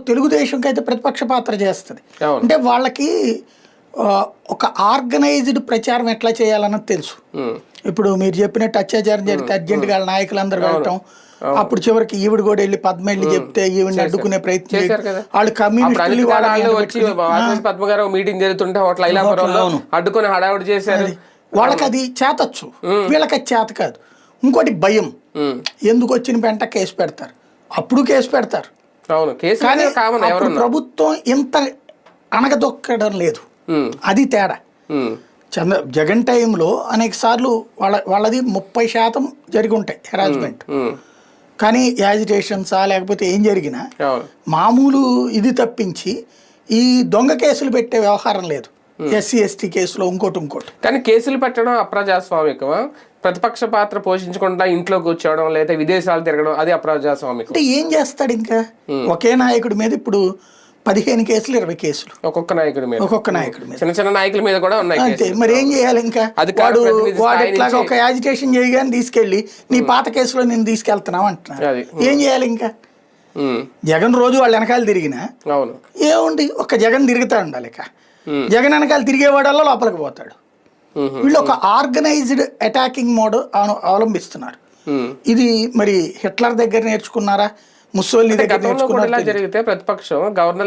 తెలుగుదేశంకి అయితే ప్రతిపక్ష పాత్ర చేస్తుంది. అంటే వాళ్ళకి ఒక ఆర్గనైజ్డ్ ప్రచారం ఎట్లా చేయాలన్నది తెలుసు. ఇప్పుడు మీరు చెప్పినట్టు అత్యాచారం జరిగితే అర్జెంటుగా వాళ్ళ నాయకులందరూ వెళ్ళటం, అప్పుడు చివరికి ఈవిడ కూడా వెళ్ళి పద్మ వెళ్ళి చెప్తే ఈవిడిని అడ్డుకునే ప్రయత్నం వాళ్ళు కమ్యూనిస్టులు మీటింగ్ జరుగుతుంటే అడ్డుకుని హడావుడి చేశారు. వాళ్ళకి అది చేతచ్చు, వీళ్ళకి అది చేత కాదు. ఇంకోటి భయం, ఎందుకు వచ్చిన వెంట కేసు పెడతారు, అప్పుడు కేసు పెడతారు. కానీ ప్రభుత్వం ఇంత అణగదొక్కడం లేదు, అది తేడా. జగన్ టైంలో అనేక సార్లు వాళ్ళది 30% జరిగి ఉంటాయి హెరాస్మెంట్, కానీ యాజిటేషన్సా లేకపోతే ఏం జరిగినా మామూలు ఇది తప్పించి ఈ దొంగ కేసులు పెట్టే వ్యవహారం లేదు. ఎస్సీ ఎస్టీ కేసులో ఇంకోటి కానీ కేసులు పెట్టడం అప్రజాస్వామికమా? ప్రతిపక్ష పాత్ర పోషించకుండా ఇంట్లో కూర్చోవడం లేదా విదేశాలు తిరగడం అది అప్రజాస్వామికం. అంటే ఏం చేస్తాడు ఇంకా? ఒకే నాయకుడి మీద ఇప్పుడు 15 కేసులు 20 కేసులు ఒక్కొక్క నాయకుడి మీద చిన్న చిన్న నాయకుల మీద కూడా ఉన్నాయి. అంతే, మరి ఏం చేయాలి ఇంకా? వాడు ఇట్లాగా ఒక యాజిటేషన్ చేయగానే తీసుకెళ్ళి నీ పాత కేసులో నేను తీసుకెళ్తున్నావు అంటున్నాను. ఏం చేయాలి ఇంకా? జగన్ రోజు వాళ్ళ వెనకాల తిరిగినా ఏముంది, ఒక జగన్ తిరుగుతా ఉండాలి. ఇక జగన్ వెనకాల తిరిగేవాడల్లా లోపలికి పోతాడు. వీళ్ళు ఒక ఆర్గనైజ్డ్ అటాకింగ్ మోడ్ అవలంబిస్తున్నారు. ఇది మరి హిట్లర్ దగ్గర నేర్చుకున్నారా, ముస్సోలినీ దగ్గర నేర్చుకున్నారా? జరిగితే ప్రతిపక్షం గవర్నర్